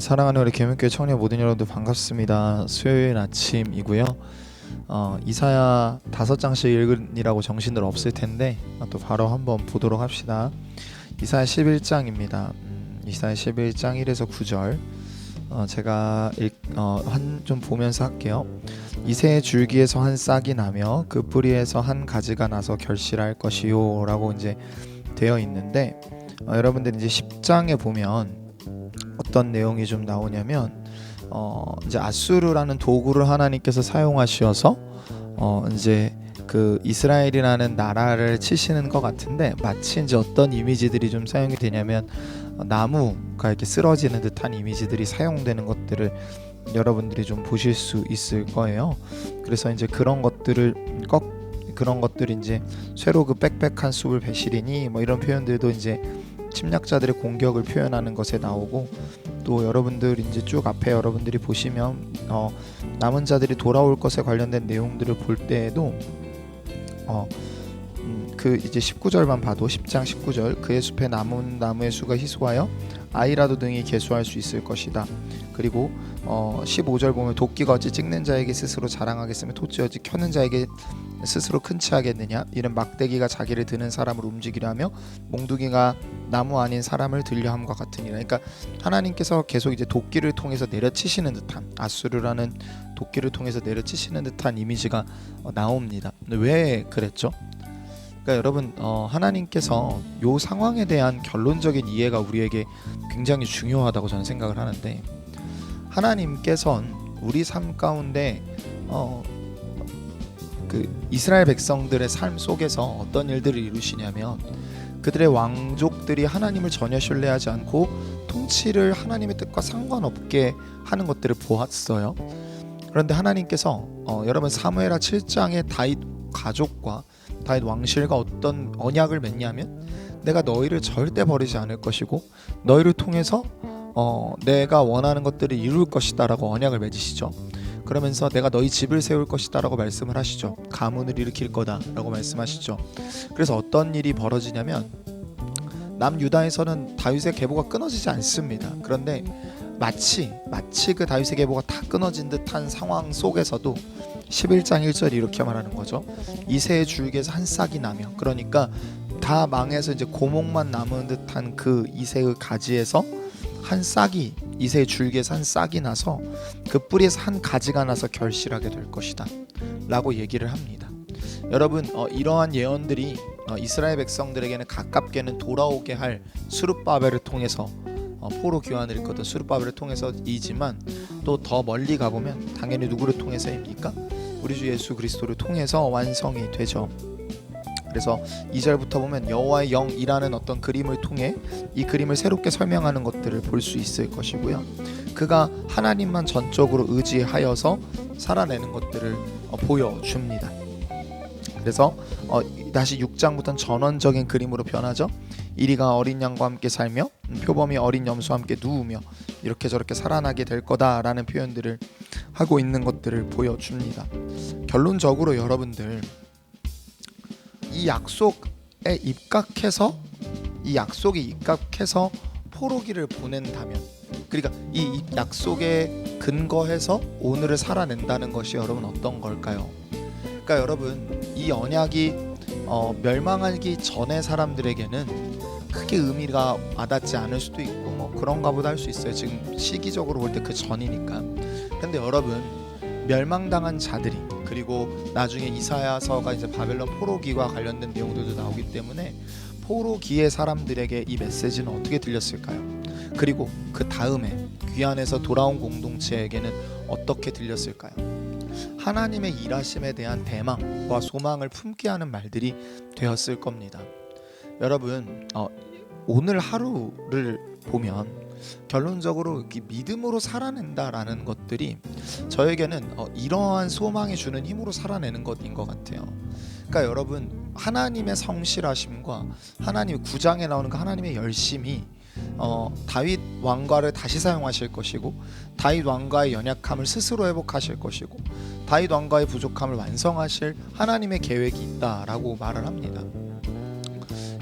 사랑하는 우리 계명교회 청년 모든 여러분들 반갑습니다. 수요일 아침이고요. 이사야 5장씩 읽으라고 정신들 없을 텐데 또 바로 한번 보도록 합시다. 이사야 11장입니다. 이사야 11장 1에서 9절 제가 좀 보면서 할게요. 이새의 줄기에서 한 싹이 나며 그 뿌리에서 한 가지가 나서 결실할 것이요 라고 이제 되어 있는데, 여러분들 이제 10장에 보면 어떤 내용이 좀 나오냐면 이제 아수르라는 도구를 하나님께서 사용하셔서 이제 그 이스라엘이라는 나라를 치시는 것 같은데, 마치 이제 어떤 이미지들이 좀 사용이 되냐면 나무가 이렇게 쓰러지는 듯한 이미지들이 사용되는 것들을 여러분들이 좀 보실 수 있을 거예요. 그래서 이제 그런 것들이 이제 쇠로 그 빽빽한 숲을 베시리니 뭐 이런 표현들도 이제 침략자들의 공격을 표현하는 것에 나오고, 또 여러분들 이제 쭉 앞에 여러분들이 보시면 남은 자들이 돌아올 것에 관련된 내용들을 볼 때에도 그 이제 19절만 봐도 10장 19절 그의 숲에 남은 나무의 수가 희소하여 아이라도 등이 계수할 수 있을 것이다. 그리고 15절 보면 도끼가 어찌 찍는 자에게 스스로 자랑하겠으며 돛이 어찌 켜는 자에게 스스로 큰 치 하겠느냐. 이는 막대기가 자기를 드는 사람을 움직이려 하며 몽둥이가 나무 아닌 사람을 들려 함과 같으니라. 그러니까 하나님께서 계속 이제 도끼를 통해서 내려치시는 듯한, 아수르라는 도끼를 통해서 내려치시는 듯한 이미지가 나옵니다. 근데 왜 그랬죠? 그러니까 여러분, 하나님께서 이 상황에 대한 결론적인 이해가 우리에게 굉장히 중요하다고 저는 생각을 하는데, 하나님께서는 우리 삶 가운데 그 이스라엘 백성들의 삶 속에서 어떤 일들을 이루시냐면, 그들의 왕족들이 하나님을 전혀 신뢰하지 않고 통치를 하나님의 뜻과 상관없게 하는 것들을 보았어요. 그런데 하나님께서 여러분 사무엘하 7장의 다윗 가족과 다윗 왕실과 어떤 언약을 맺냐면, 내가 너희를 절대 버리지 않을 것이고 너희를 통해서 내가 원하는 것들을 이룰 것이다 라고 언약을 맺으시죠. 그러면서 내가 너희 집을 세울 것이다 라고 말씀을 하시죠. 가문을 일으킬 거다 라고 말씀하시죠. 그래서 어떤 일이 벌어지냐면, 남유다에서는 다윗의 계보가 끊어지지 않습니다. 그런데 마치 그 다윗의 계보가 다 끊어진 듯한 상황 속에서도 11장 1절이 이렇게 말하는 거죠. 이새의 줄기에서 한 싹이 나며, 그러니까 다 망해서 이제 고목만 남은 듯한 그 이새의 가지에서 한 싹이, 이새의 줄기에서 한 싹이 나서 그 뿌리에서 한 가지가 나서 결실하게 될 것이다 라고 얘기를 합니다. 여러분, 이러한 예언들이 이스라엘 백성들에게는 가깝게는 돌아오게 할 스룹바벨을 통해서 포로 귀환을 일거든 스룹바벨을 통해서이지만, 또 더 멀리 가보면 당연히 누구를 통해서입니까? 우리 주 예수 그리스도를 통해서 완성이 되죠. 그래서 2절부터 보면 여호와의 영이라는 어떤 그림을 통해 이 그림을 새롭게 설명하는 것들을 볼 수 있을 것이고요. 그가 하나님만 전적으로 의지하여서 살아내는 것들을 보여줍니다. 그래서 다시 6장부터는 전원적인 그림으로 변하죠. 이리가 어린 양과 함께 살며 표범이 어린 염소와 함께 누우며 이렇게 저렇게 살아나게 될 거다라는 표현들을 하고 있는 것들을 보여줍니다. 결론적으로 여러분들, 이 약속에 입각해서 포로기를 보낸다면, 그러니까 이 약속에 근거해서 오늘을 살아낸다는 것이 여러분 어떤 걸까요? 그러니까 여러분, 이 언약이 멸망하기 전에 사람들에게는 크게 의미가 와닿지 않을 수도 있고 뭐 그런가 보다 할 수 있어요. 지금 시기적으로 볼 때 그 전이니까. 근데 여러분, 멸망당한 자들이, 그리고 나중에 이사야서가 이제 바벨론 포로기와 관련된 내용들도 나오기 때문에 포로기의 사람들에게 이 메시지는 어떻게 들렸을까요? 그리고 그 다음에 귀환해서 돌아온 공동체에게는 어떻게 들렸을까요? 하나님의 일하심에 대한 대망과 소망을 품게 하는 말들이 되었을 겁니다. 여러분, 오늘 하루를 보면 결론적으로 믿음으로 살아낸다라는 것들이 저에게는 이러한 소망이 주는 힘으로 살아내는 것인 것 같아요. 그러니까 여러분, 하나님의 성실하심과 하나님의 9장에 나오는 그 하나님의 열심이 다윗 왕가를 다시 사용하실 것이고, 다윗 왕가의 연약함을 스스로 회복하실 것이고, 다윗 왕가의 부족함을 완성하실 하나님의 계획이 있다라고 말을 합니다.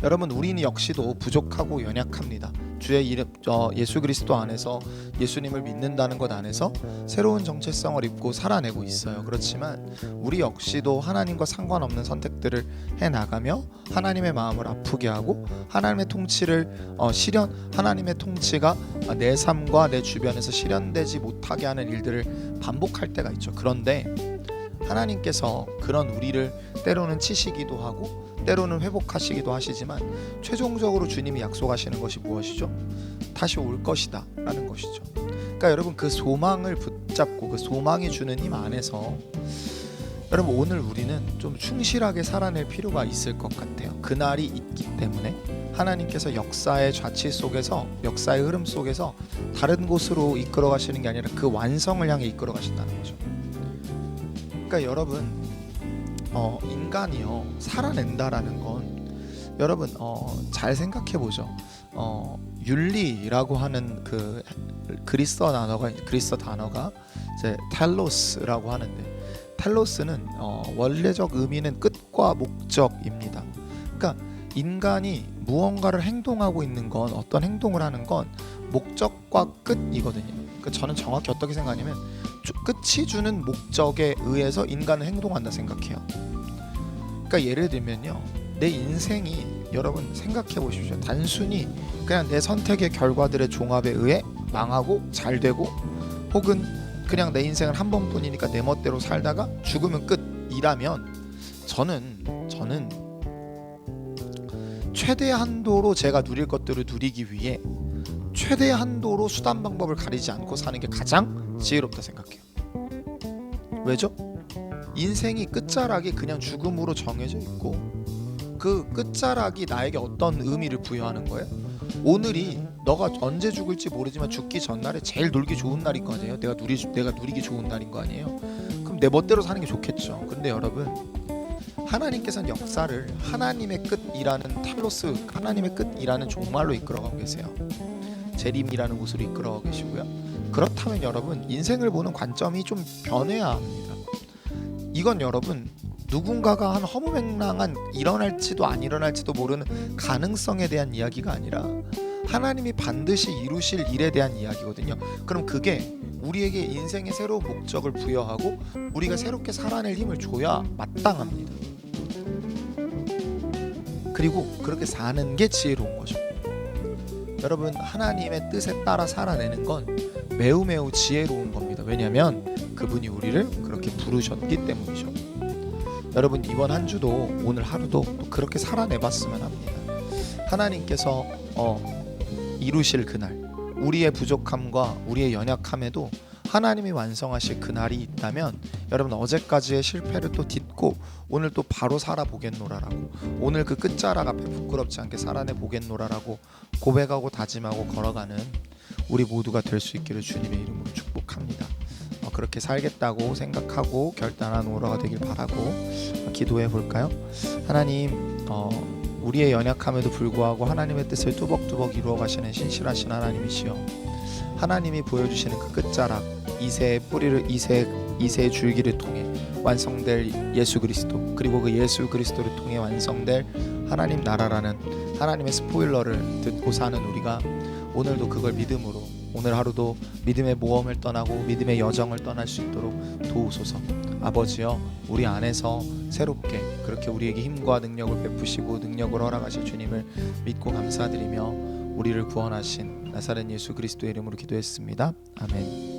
여러분, 우리는 역시도 부족하고 연약합니다. 주의 이름 예수 그리스도 안에서 예수님을 믿는다는 것 안에서 새로운 정체성을 입고 살아내고 있어요. 그렇지만 우리 역시도 하나님과 상관없는 선택들을 해나가며 하나님의 마음을 아프게 하고 하나님의 통치를 하나님의 통치가 내 삶과 내 주변에서 실현되지 못하게 하는 일들을 반복할 때가 있죠. 그런데 하나님께서 그런 우리를 때로는 치시기도 하고 때로는 회복하시기도 하시지만 최종적으로 주님이 약속하시는 것이 무엇이죠? 다시 올 것이다 라는 것이죠. 그러니까 여러분, 그 소망을 붙잡고 그 소망이 주는 힘 안에서 여러분, 오늘 우리는 좀 충실하게 살아낼 필요가 있을 것 같아요. 그날이 있기 때문에 하나님께서 역사의 좌치 속에서, 역사의 흐름 속에서 다른 곳으로 이끌어 가시는 게 아니라 그 완성을 향해 이끌어 가신다는 거죠. 그러니까 여러분, 인간이요 살아낸다라는 건 여러분 잘 생각해 보죠. 윤리라고 하는 그 그리스어 단어가 이제 텔로스라고 하는데, 텔로스는 원래적 의미는 끝과 목적입니다. 그러니까 인간이 무언가를 행동하고 있는 건, 어떤 행동을 하는 건 목적과 끝이거든요. 그러니까 저는 정확히 어떻게 생각하냐면 끝이 주는 목적에 의해서 인간은 행동한다 생각해요. 그러니까 예를 들면요, 내 인생이, 여러분 생각해 보십시오. 단순히 그냥 내 선택의 결과들의 종합에 의해 망하고 잘 되고, 혹은 그냥 내 인생은 한 번뿐이니까 내 멋대로 살다가 죽으면 끝이라면, 저는 최대 한도로 제가 누릴 것들을 누리기 위해 최대 한도로 수단 방법을 가리지 않고 사는 게 가장 지혜롭다 생각해요. 왜죠? 인생이 끝자락이 그냥 죽음으로 정해져 있고, 그 끝자락이 나에게 어떤 의미를 부여하는 거예요? 오늘이 너가 언제 죽을지 모르지만 죽기 전날에 제일 놀기 좋은 날인 거 아니에요? 내가 누리기 좋은 날인 거 아니에요? 그럼 내 멋대로 사는 게 좋겠죠. 근데 여러분, 하나님께서는 역사를 하나님의 끝이라는 텔로스, 하나님의 끝이라는 종말로 이끌어가고 계세요. 재림이라는 곳으로 이끌어가고 계시고요. 그렇다면 여러분, 인생을 보는 관점이 좀 변해야 합니다. 이건 여러분, 누군가가 한 허무맹랑한 일어날지도 안 일어날지도 모르는 가능성에 대한 이야기가 아니라 하나님이 반드시 이루실 일에 대한 이야기거든요. 그럼 그게 우리에게 인생의 새로운 목적을 부여하고 우리가 새롭게 살아낼 힘을 줘야 마땅합니다. 그리고 그렇게 사는 게 지혜로운 거죠. 여러분, 하나님의 뜻에 따라 살아내는 건 매우 지혜로운 겁니다. 왜냐하면 그분이 우리를 그렇게 부르셨기 때문이죠. 여러분, 이번 한 주도, 오늘 하루도 또 그렇게 살아내봤으면 합니다. 하나님께서 이루실 그날, 우리의 부족함과 우리의 연약함에도 하나님이 완성하실 그날이 있다면, 여러분, 어제까지의 실패를 또 딛고 오늘 또 바로 살아보겠노라라고, 오늘 그 끝자락 앞에 부끄럽지 않게 살아내보겠노라라고 고백하고 다짐하고 걸어가는 우리 모두가 될 수 있기를 주님의 이름으로 축복합니다. 그렇게 살겠다고 생각하고 결단한 오러가 되길 바라고 기도해 볼까요? 하나님, 우리의 연약함에도 불구하고 하나님의 뜻을 뚜벅뚜벅 이루어 가시는 신실하신 하나님이시여, 하나님이 보여주시는 그 끝자락, 이새의 뿌리를, 이새의 줄기를 통해 완성될 예수 그리스도, 그리고 그 예수 그리스도를 통해 완성될 하나님 나라라는 하나님의 스포일러를 듣고 사는 우리가 오늘도 그걸 믿음으로, 오늘 하루도 믿음의 모험을 떠나고 믿음의 여정을 떠날 수 있도록 도우소서. 아버지여, 우리 안에서 새롭게 그렇게 우리에게 힘과 능력을 베푸시고 능력을 허락하실 주님을 믿고 감사드리며 우리를 구원하신 나사렛 예수 그리스도의 이름으로 기도했습니다. 아멘.